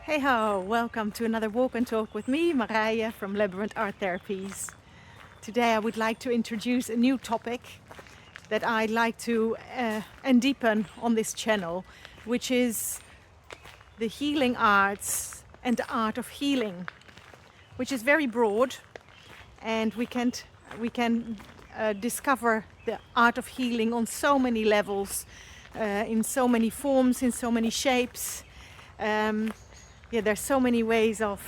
Hey ho, welcome to another walk and talk with me, Marije from Labyrinth Art Therapies. Today I would like to introduce a new topic that I'd like to and deepen on this channel, which is the healing arts and the art of healing, which is very broad, and we can discover the art of healing on so many levels, in so many forms, in so many shapes. There's so many ways of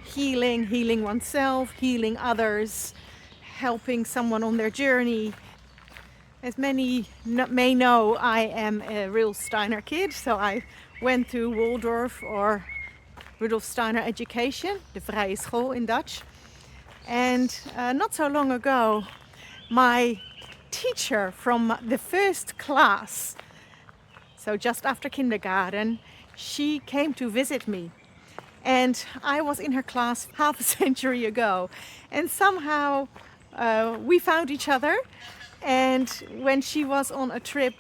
healing oneself, healing others, helping someone on their journey. As many may know, I am a real Steiner kid, so I went through Waldorf or Rudolf Steiner education, de Vrije School in Dutch. And not so long ago, my teacher from the first class, so just after kindergarten, she came to visit me. And I was in her class half a century ago. And somehow we found each other. And when she was on a trip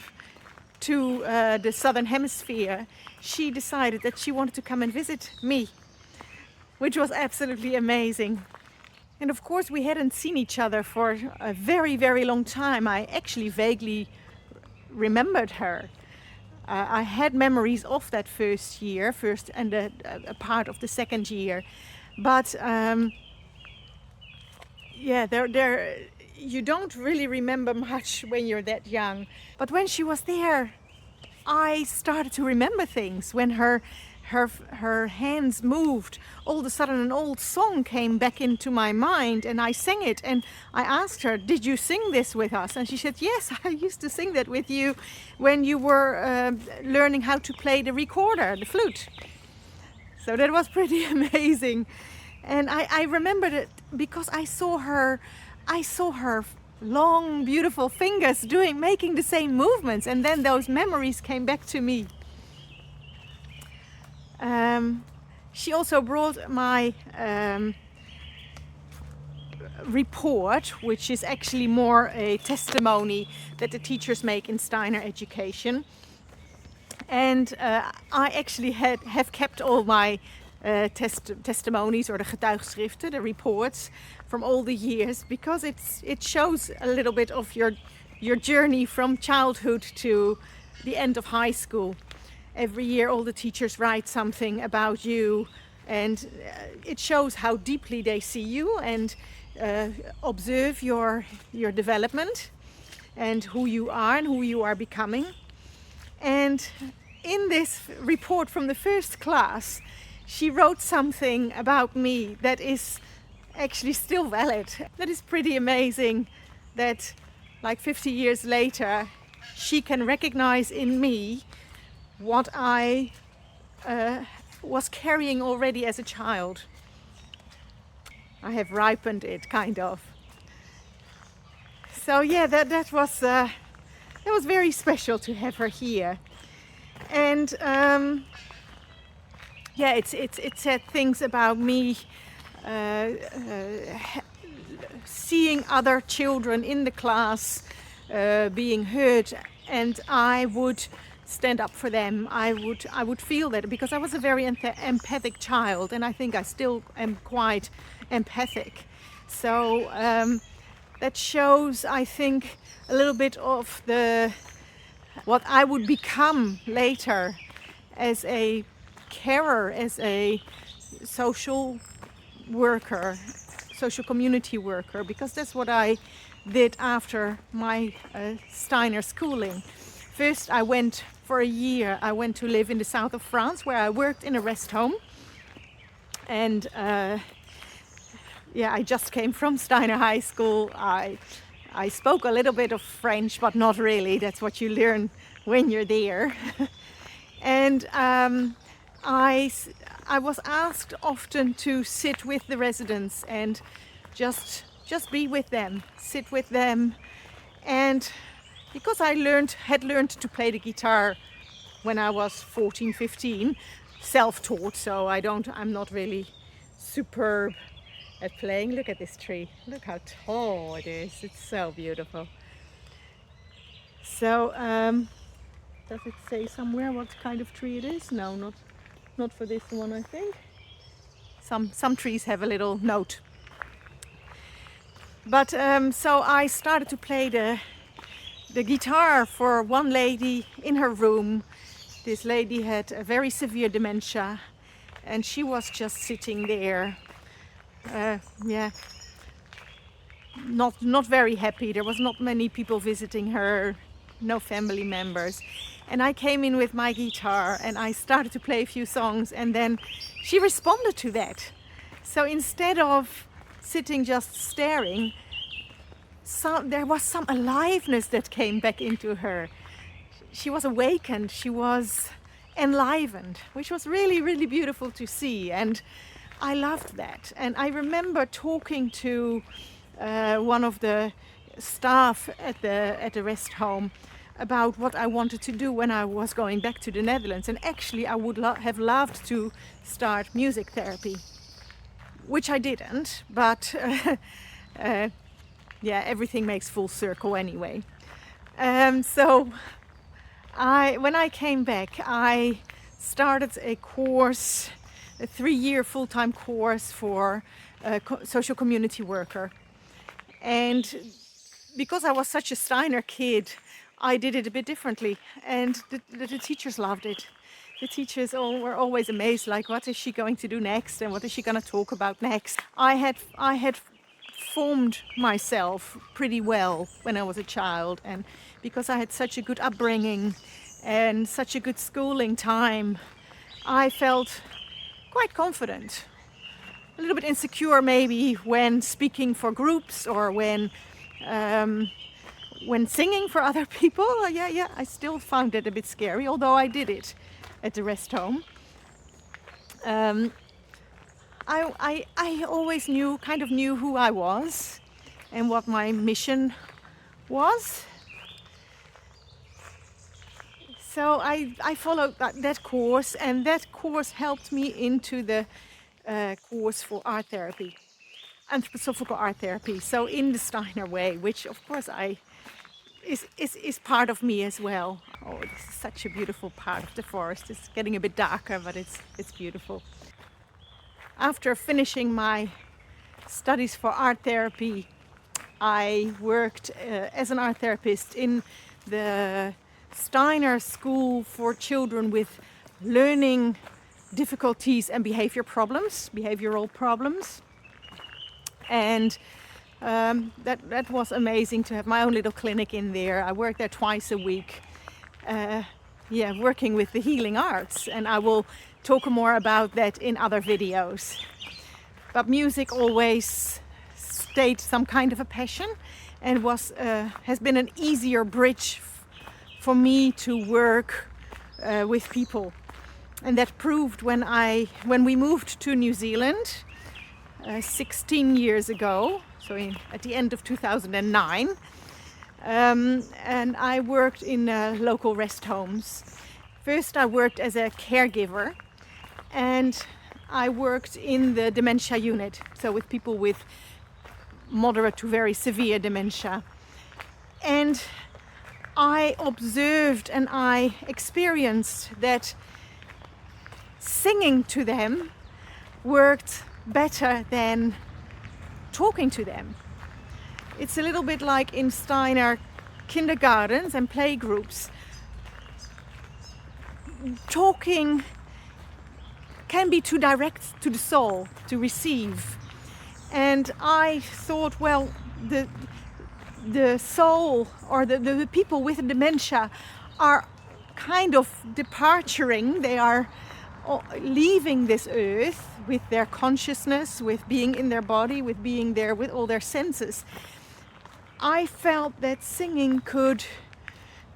to the Southern Hemisphere, she decided that she wanted to come and visit me, which was absolutely amazing. And of course, we hadn't seen each other for a very, very long time. I actually vaguely remembered her. I had memories of that first and a part of the second year, but you don't really remember much when you're that young. But when she was there, I started to remember things. When her hands moved, all of a sudden an old song came back into my mind, and I sang it. And I asked her, "Did you sing this with us?" And she said, "Yes, I used to sing that with you when you were learning how to play the recorder, the flute." So that was pretty amazing. And I remembered it because I saw her long, beautiful fingers making the same movements, and then those memories came back to me. She also brought my report, which is actually more a testimony that the teachers make in Steiner education. And I actually have kept all my testimonies, or the getuigschriften, the reports from all the years, because it shows a little bit of your journey from childhood to the end of high school. Every year all the teachers write something about you, and it shows how deeply they see you and observe your development and who you are and who you are becoming. And in this report from the first class, she wrote something about me that is actually still valid. That is pretty amazing, that like 50 years later, she can recognize in me what I was carrying already as a child. I have ripened it, kind of. So yeah, that was very special to have her here. And it said things about me seeing other children in the class being hurt, and I would stand up for them. I would feel that, because I was a very empathic child, and I think I still am quite empathic. So that shows, I think, a little bit of what I would become later as a carer, as a social worker, social community worker, because that's what I did after my Steiner schooling. First, I went for a year. I went to live in the south of France, where I worked in a rest home. And I just came from Steiner High School. I spoke a little bit of French, but not really. That's what you learn when you're there. And I was asked often to sit with the residents and just be with them, sit with them. And because I had learned to play the guitar when I was 14, 15, self-taught, so I'm not really superb at playing. Look at this tree. Look how tall it is. It's so beautiful. So, does it say somewhere what kind of tree it is? No, not. not for this one, I think. Some trees have a little note. But so I started to play the guitar for one lady in her room. This lady had a very severe dementia, and she was just sitting there, not very happy. There was not many people visiting her, no family members. And I came in with my guitar and I started to play a few songs, and then she responded to that. So instead of sitting just staring, there was some aliveness that came back into her. She was awakened, she was enlivened, which was really, really beautiful to see, and I loved that. And I remember talking to one of the staff at the rest home about what I wanted to do when I was going back to the Netherlands, and actually I would have loved to start music therapy, which I didn't, but everything makes full circle anyway. So when I came back, I started a course, a 3-year full-time course for a social community worker. And because I was such a Steiner kid, I did it a bit differently, and the teachers loved it. The teachers were always amazed, like, what is she going to do next, and what is she going to talk about next? I had formed myself pretty well when I was a child, and because I had such a good upbringing and such a good schooling time, I felt quite confident. A little bit insecure maybe when speaking for groups or when singing for other people. I still found it a bit scary, although I did it at the rest home. I always knew who I was and what my mission was. So I followed that course, and that course helped me into the course for art therapy, anthroposophical art therapy. So in the Steiner way, which of course is part of me as well. Oh, this is such a beautiful part of the forest. It's getting a bit darker, but it's beautiful. After finishing my studies for art therapy, I worked as an art therapist in the Steiner School for children with learning difficulties and behavioral problems. And that was amazing to have my own little clinic in there. I worked there twice a week, working with the healing arts, and I will talk more about that in other videos. But music always stayed some kind of a passion, and has been an easier bridge for me to work with people. And that proved when we moved to New Zealand 16 years ago, so at the end of 2009, and I worked in local rest homes. First I worked as a caregiver, and I worked in the dementia unit, so with people with moderate to very severe dementia. And I observed and I experienced that singing to them worked better than talking to them. It's a little bit like in Steiner kindergartens and playgroups. Talking can be too direct to the soul to receive. And I thought, well, the soul or the people with dementia are kind of departing. They are leaving this earth with their consciousness, with being in their body, with being there with all their senses. I felt that singing could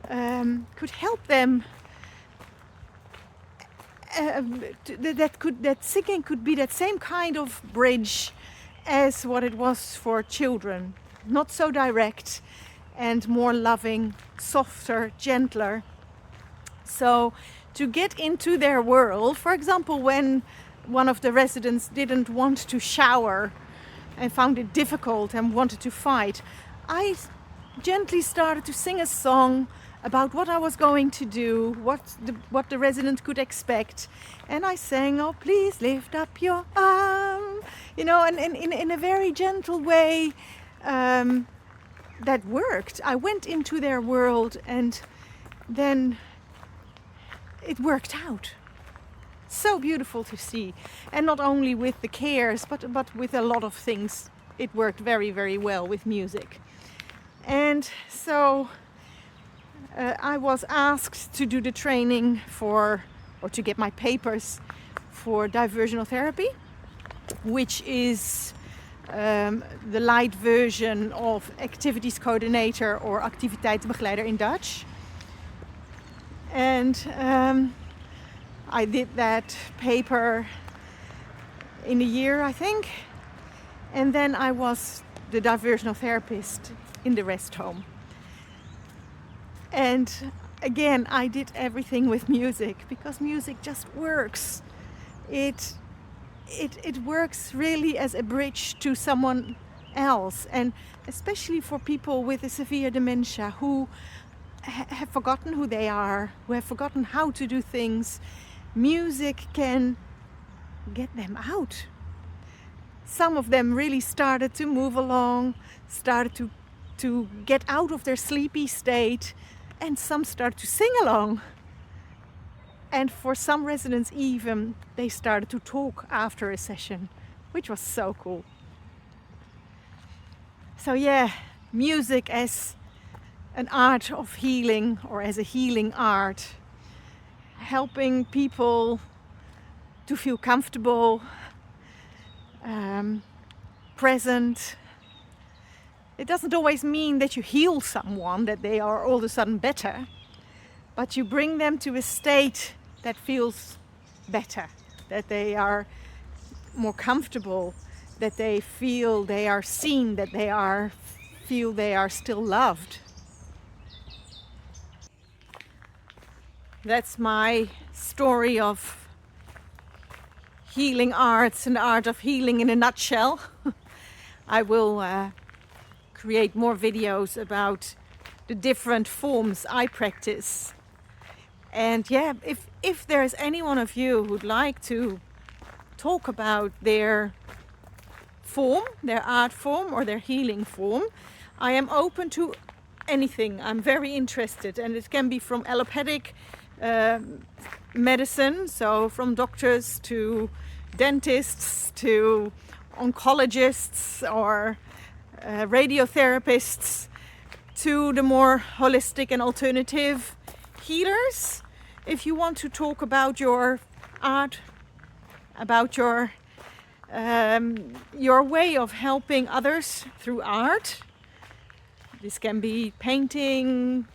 help them. That singing could be that same kind of bridge as what it was for children. Not so direct and more loving, softer, gentler. So to get into their world, for example, when one of the residents didn't want to shower and found it difficult and wanted to fight, I gently started to sing a song about what I was going to do, what the resident could expect. And I sang, "Oh, please lift up your arm," and in a very gentle way. That worked. I went into their world, and then it worked out. So beautiful to see. And not only with the cares, but with a lot of things. It worked very, very well with music. And so I was asked to do the training or to get my papers for diversional therapy, which is the light version of activities coordinator or activiteitsbegeleider in Dutch. And I did that paper in a year, I think. And then I was the diversional therapist in the rest home. And again, I did everything with music because music just works. It works really as a bridge to someone else, and especially for people with a severe dementia who have forgotten who they are, who have forgotten how to do things. Music can get them out. Some of them really started to move along, started to get out of their sleepy state, and some started to sing along. And for some residents even, they started to talk after a session, which was so cool. So yeah, music as an art of healing, or as a healing art, helping people to feel comfortable, present. It doesn't always mean that you heal someone, that they are all of a sudden better, but you bring them to a state that feels better, that they are more comfortable, that they feel they are seen, that they feel they are still loved. That's my story of healing arts and the art of healing in a nutshell. I will create more videos about the different forms I practice. And yeah, if there's any one of you who'd like to talk about their form, their art form or their healing form, I am open to anything. I'm very interested, and it can be from allopathic medicine, so from doctors to dentists to oncologists or radiotherapists, to the more holistic and alternative healers. If you want to talk about your art, about your way of helping others through art, this can be painting,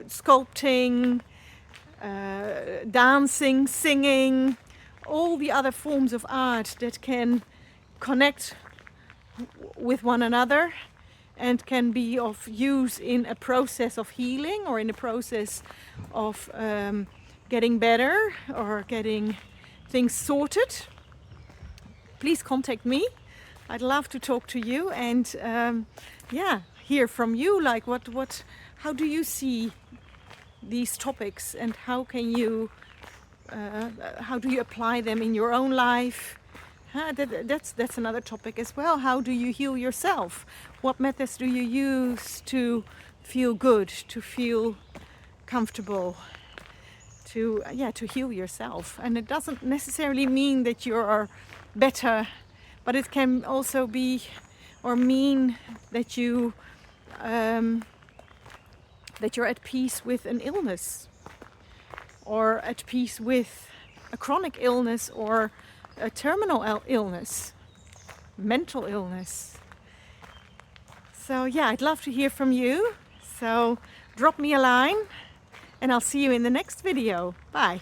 sculpting, dancing, singing, all the other forms of art that can connect with one another and can be of use in a process of healing or in a process of getting better or getting things sorted. Please contact me. I'd love to talk to you and hear from you. Like how do you see these topics, and how do you apply them in your own life? That's another topic as well. How do you heal yourself? What methods do you use to feel good, to feel comfortable, to heal yourself? And it doesn't necessarily mean that you are better, but it can also be or mean that you're at peace with an illness, or at peace with a chronic illness, or a terminal illness, mental illness. So yeah, I'd love to hear from you. So drop me a line and I'll see you in the next video. Bye.